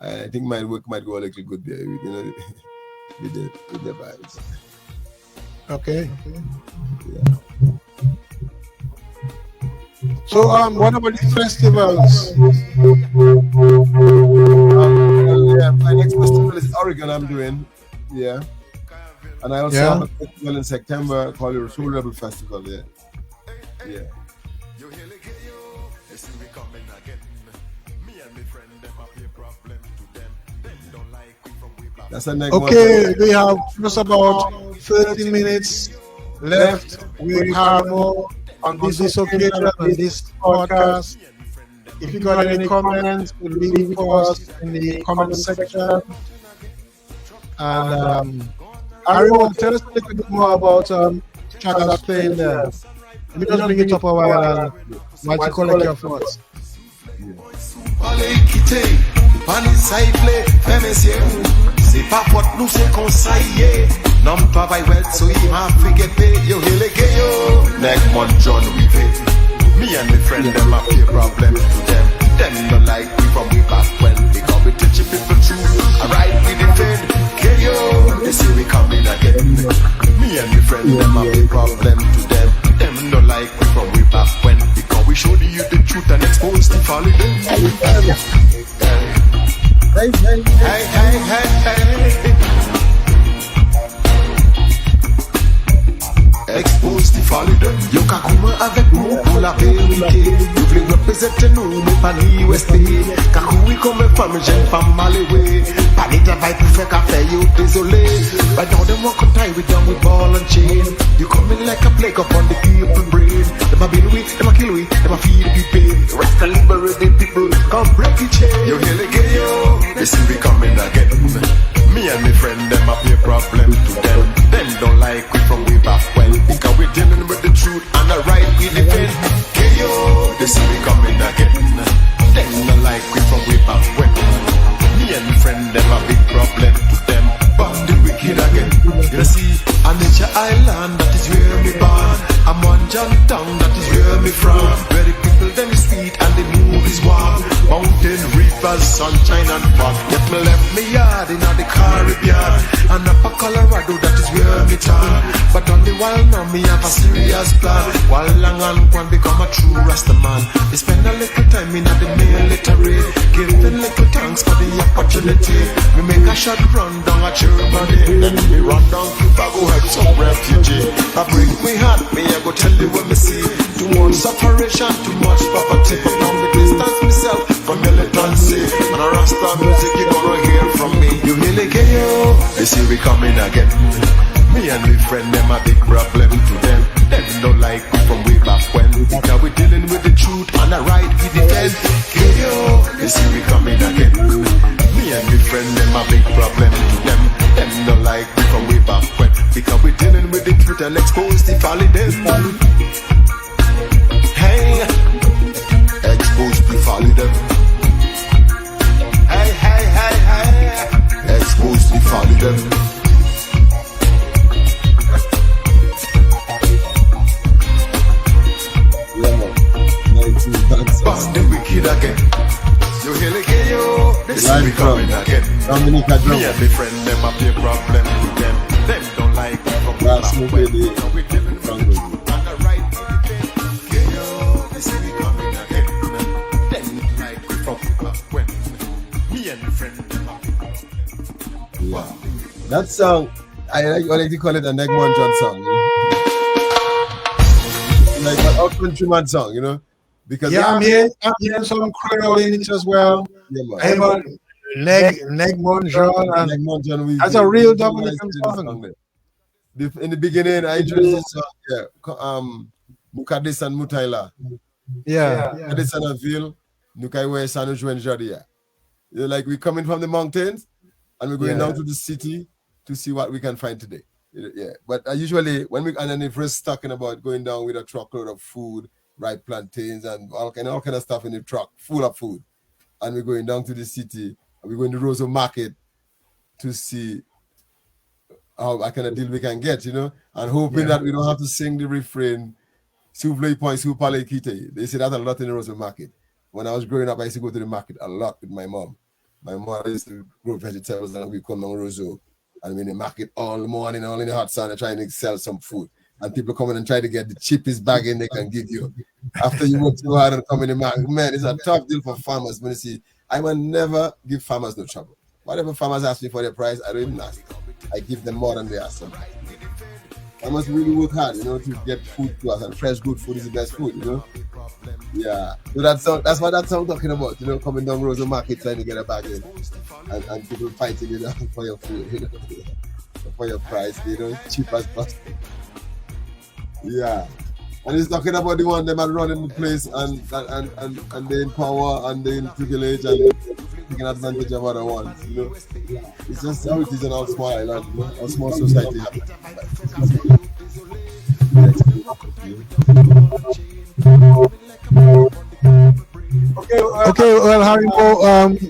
I think my work might go a little good there, you know, with the vibes. Okay. Yeah. So what about the festivals? Yeah, my next festival is Oregon. I'm doing, yeah, and I also have a festival in September called the Soul Rebel Festival. Yeah. That's a next Okay, we have just about 30 minutes left. We have more on this occasion, on this podcast. If you got any comments, leave it for us in the comment section. And Ariel, tell us a little bit more about track that's playing there. Let me just bring it up a while while you collect your thoughts. C'est pas faute nous c'est conseillé. Non travail well so he m'a forget pay. Yo hele ke yo. Next month John we pay. Me and my friend them have a problem to them. Them no like we from way back when. Because we teach people truth. Alright we defend. Ke yo. They say we coming again. Me and my friend them have a problem to them. Them no like we from way back when. Because we show you the truth and expose the folly them. Hey. Expose the folly them. Yo kakuma avec nous pour la vérité. Vous voulez représenter nous, mais pas ni ouest. Kakoui comme femme, j'aime pas mal élevé. Pas ni travail pour faire café, yo désolé. But now them walk on time, we done with ball and chain. You coming like a plague upon the people brain. Them a build we, them a kill we, them a feed the pain. Rest and liberate the people, come break the chain. Yo hele ke yo, they see we coming again. Me and my friend, them a pay problem to them. Them don't like we from way back when. Because we're dealing with the truth and the right we defend. KO, they see we coming again. Them don't like we from way back when. Me and my friend, them a big problem to them. But the wicked again. You see, a nature island, that is where me born. I'm one John town, that is where me from. Where the people them is sweet and the mood is warm. Mountain, rivers, sunshine and fun. Yet me left me yard in the Caribbean. And up a Colorado, that is where me turn. But on the while now me have a serious plan. While long and one become a true Rasta man. We spend a little time in the military, giving little thanks for the opportunity. We make a shot run down a Germany. Then we run down Cuba, go help some refugee. I break me heart, me I go tell you what me see. Too much separation, too much poverty. Now me distance myself from militancy. And a Rasta music you gonna hear from me. You really get yo, they see we coming again. Me and my friend them a big problem to them. Them don't like we from way back when. Because we dealing with the truth and the right we defend. Yo, they see we coming again. Me and my friend them a big problem to them. Them don't like we from way back when. Because we dealing with the truth and expose the folly them. Hey, expose the folly them. Hey. Expose the folly them. Bust the wicked again. You hear again, yo. This is we coming again. Dominica drum. Me and my friend, them have a problem with them. Them don't like me from Last back movie, when. So we dealing with the truth and the right to defend. Yeah, yo. This is we coming again. Them don't like me from back when. Me and my friend, them have a problem. Yeah. That song, I like to call it a Morne Juane song. Like an old countryman song, you know? Because I'm hearing some Creole in it as well. Yeah, man. I have a Morne Juane, and Morne Juane, that's a real Dominican song. In the beginning, I introduced this song, Mukadis and Mutaila. Yeah. Mukadis and Avil, Nukaiwe Sanu Juan Jadia. Like we're coming from the mountains and we're going down to the city to see what we can find today. Yeah, but usually when we and then if we're talking about going down with a truckload of food, ripe plantains and all kind of stuff in the truck, full of food, and we're going down to the city, and we're going to Roseau Market to see how kind of deal we can get, and hoping that we don't have to sing the refrain, Souvlay point, Soupale Kite. They say that a lot in the Roseau Market. When I was growing up, I used to go to the market a lot with my mom. My mother used to grow vegetables and we come down Roseau. And we're in the market all morning, all in the hot sun, trying to sell some food. And people come in and try to get the cheapest bargain they can give you. After you work too hard and come in the market, man, it's a tough deal for farmers. When you see, I will never give farmers no trouble. Whatever farmers ask me for their price, I don't even ask. I give them more than they ask them. I must really work hard, to get food to us. And fresh, good food is the best food, Yeah. So that's what that song talking about, coming down Roseau Market trying to get a bargain. And people fighting, for your food, for your price, cheap as possible. Yeah. And he's talking about the one them are running the place and they in power and they in privilege and taking advantage of other ones, It's just how it is in our small island, our small society. Okay, well, Harry,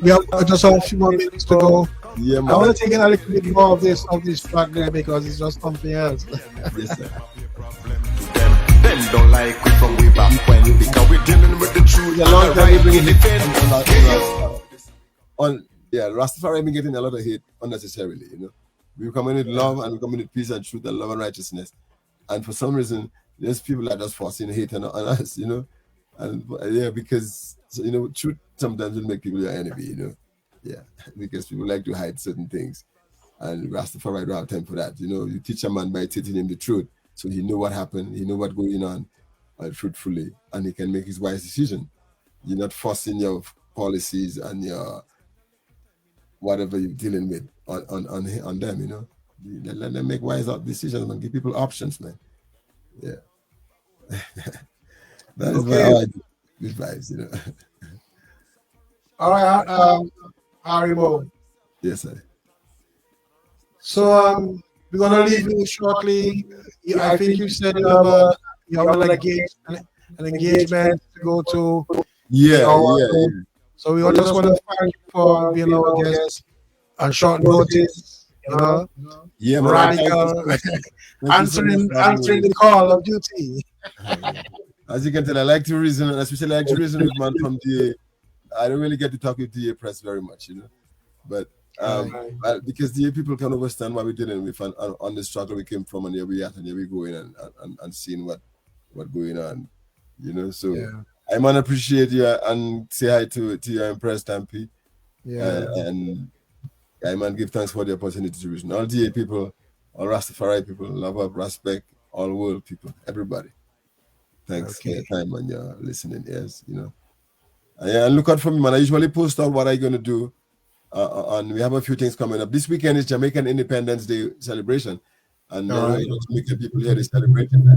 we have just a few more minutes to go. Yeah, man. I want to take a little bit more of this track there because it's just something else. Yes, sir. Them don't like it from way back when because we're dealing with the truth. A long time we bring it Rastafari been getting a lot of hate unnecessarily, We come in with love and we come in with peace and truth and love and righteousness. And for some reason, there's people that are just forcing hate on us, And because truth sometimes will make people your enemy, Yeah, because people like to hide certain things. And Rastafari don't have time for that. You teach a man by teaching him the truth. So he know what happened, he know what's going on truthfully, and he can make his wise decision. You're not forcing your policies and your whatever you're dealing with on them, Let them make wise decisions and give people options, man. Yeah. That is how I do with vibes, All right, Harimo. Yes, sir. So we're gonna leave you shortly. I think you said you have an engagement to go to. Yeah. So we just want to thank you for being our guest on short notice. Yeah, radical, answering the call of duty. As you can tell, I like to reason, and especially I like to reason with man from DA. I don't really get to talk with DA press very much, but because DA people can understand what we're dealing with and on the struggle we came from, and here we are, and here we going and seeing what going on, So I man appreciate you and say hi to your Empress Stampy. Yeah, and I man give thanks for the opportunity to reason. All DA people, all Rastafari people, love up, respect, all world people, everybody. Thanks for your time and your listening ears, And look out for me, man. I usually post out what I'm going to do. And we have a few things coming up. This weekend is Jamaican Independence Day celebration. And Jamaican people here is celebrating that.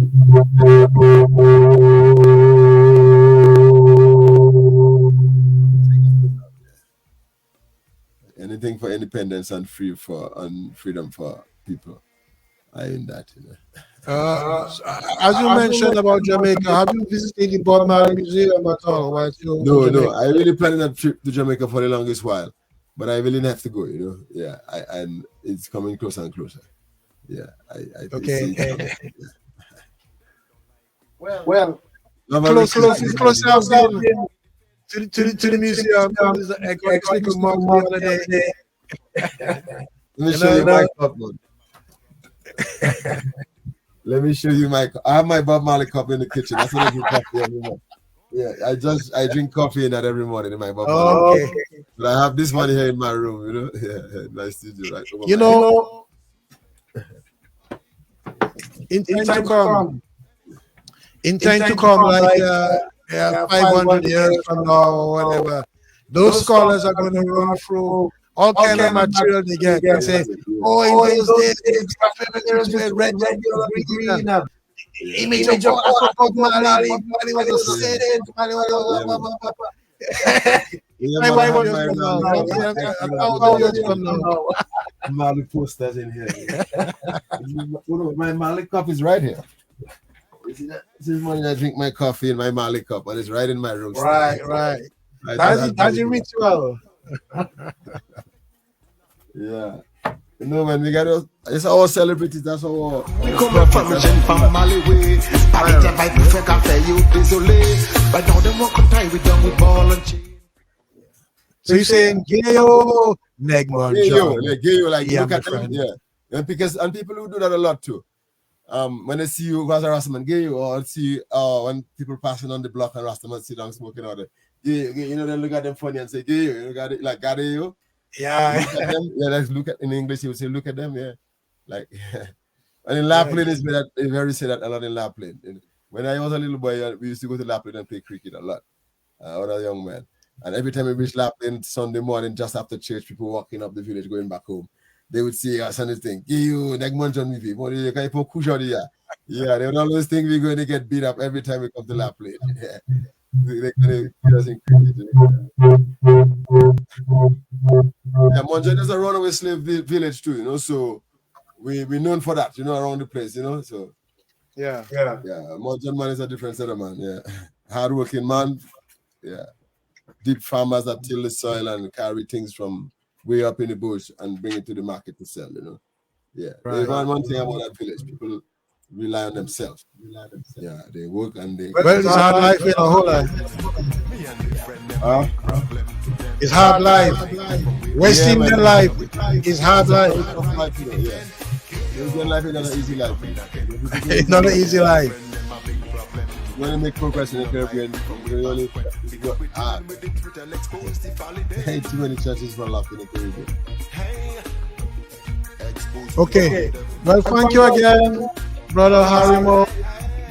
Anything for independence and freedom for people. I in that, As you mentioned about Jamaica, have you visited the Bob Marley Museum at all? No. I really planning a trip to Jamaica for the longest while, but I really have to go. Yeah. And it's coming closer and closer. Yeah. Okay. Well, close to the museum. Let me show you my cup, man. Let me show you I have my Bob Marley cup in the kitchen. That's what I drink coffee every morning. Yeah, I drink coffee in that every morning in my Bob Marley. Okay. But I have this one here in my room, Yeah, nice studio, right? In time to come, like 500 years from now or whatever, those scholars are going to run through all kind of material they get and say, in those days, it's red, green, image of Bob Marley was a saint, Yeah, My man, I wife have just my come now. now. Yeah, Yeah, you 1,000 years from now. Mali posters in here. My Mali cup is right here. You see that? This is when I drink my coffee in my Mali cup, and it's right in my room. Right. That's the ritual. Yeah. You know, when we got it's our celebrities, that's our. We come from Mali way. Party vibe, we fake after you, désolé. But now them walk on tie, we done with ball and chain. So you're saying Gayo, Negmon, John. Like Yeah, look my at them, friend. yeah. And because people who do that a lot too. When they see you as a Rastaman gay, or see when people passing on the block and Rastaman sit down smoking all that, you know, they look at them funny and say, gay, you got it, like, got it, you? Yeah. Look at them, yeah, let's look at, in English, you would say, look at them, yeah. Like, and in La Plaine, it's very say that a lot in La Plaine. When I was a little boy, we used to go to La Plaine and play cricket a lot. I was a young man. And every time we reached La Plaine Sunday morning, just after church, people walking up the village, going back home, they would see us and they think, you, Negmon John Mivi, yeah, they would always think we're going to get beat up every time we come to La Plaine. Yeah. They're going to beat us in cricket. Yeah, Monjan is a runaway slave village too, you know, so we're known for that, you know, around the place, you know, so. Yeah. Monjan man is a different set of man, yeah. Hardworking man, yeah. Deep farmers that till the soil and carry things from way up in the bush and bring it to the market to sell, you know. Yeah. Right. One thing about that village, people rely on themselves. Yeah, they work and they. Well, it's hard life, you know, hold on. It's hard life. West Indian life is hard life. Yeah. Indian life is not an easy life. It's not an easy life. You want to make progress in the Caribbean, you only hard. Ain't too many chances for luck in the Caribbean. Okay. Well, thank you again, Brother Harimo.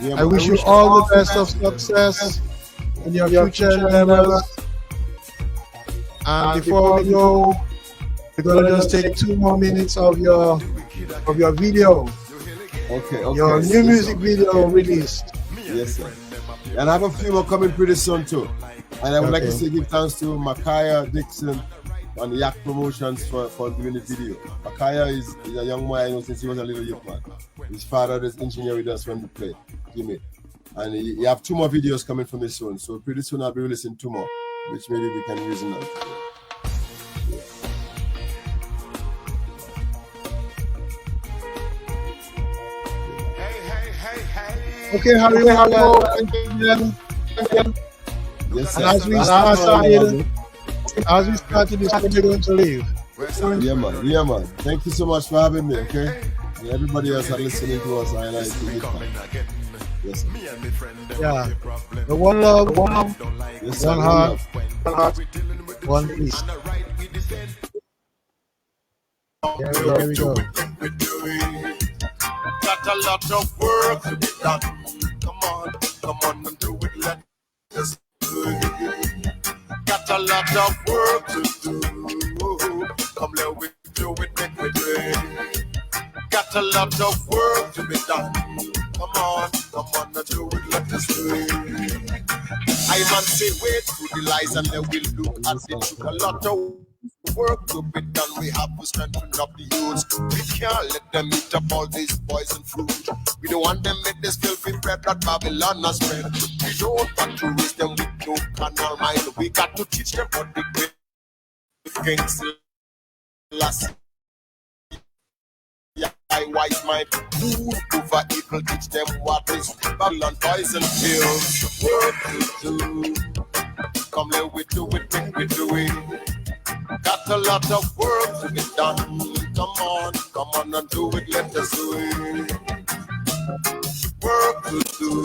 Yeah, I wish you all the best of success in your future endeavors. And before we go, we're gonna just take 2 more minutes of your video. Okay. Your new music video released. Yes, sir. And I have a few more coming pretty soon too. And I would like to say give thanks to Makaya Dixon and Yak Promotions for doing the video. Makaya is a young boy I know since he was a little youth man. His father is engineer with us when we play, Jimmy. And he have 2 more videos coming from this soon. So pretty soon I'll be releasing 2 more, which maybe we can use now. Okay, Harimo. Yes, sir. And as we started this, we're going to leave. Yeah, man. Thank you so much for having me, okay? And everybody else are listening to us. I like it. Yes, sir. Yeah. The one love, Yes, sir. one heart, one peace. Here we go. Got a lot of work to be done. Come on and do it. Let us do it. Got a lot of work to do. Come let we do it, make we do it. Got a lot of work to be done. Come on and do it, let us do it. I man say wait for the lies and then we'll look at it. A lot of work to be done. We have to strengthen up the youths. We can't let them eat up all this poison fruit. We don't want them with this filthy bread that Babylon has spread. We don't want to raise them with no carnal mind. We got to teach them what the great kings last. I wise mind, move over evil, teach them what is Babylon poison pills. Work to do. Come let we do it, make we do it. Got a lot of work to be done. Come on and do it, let us do it. Work to do.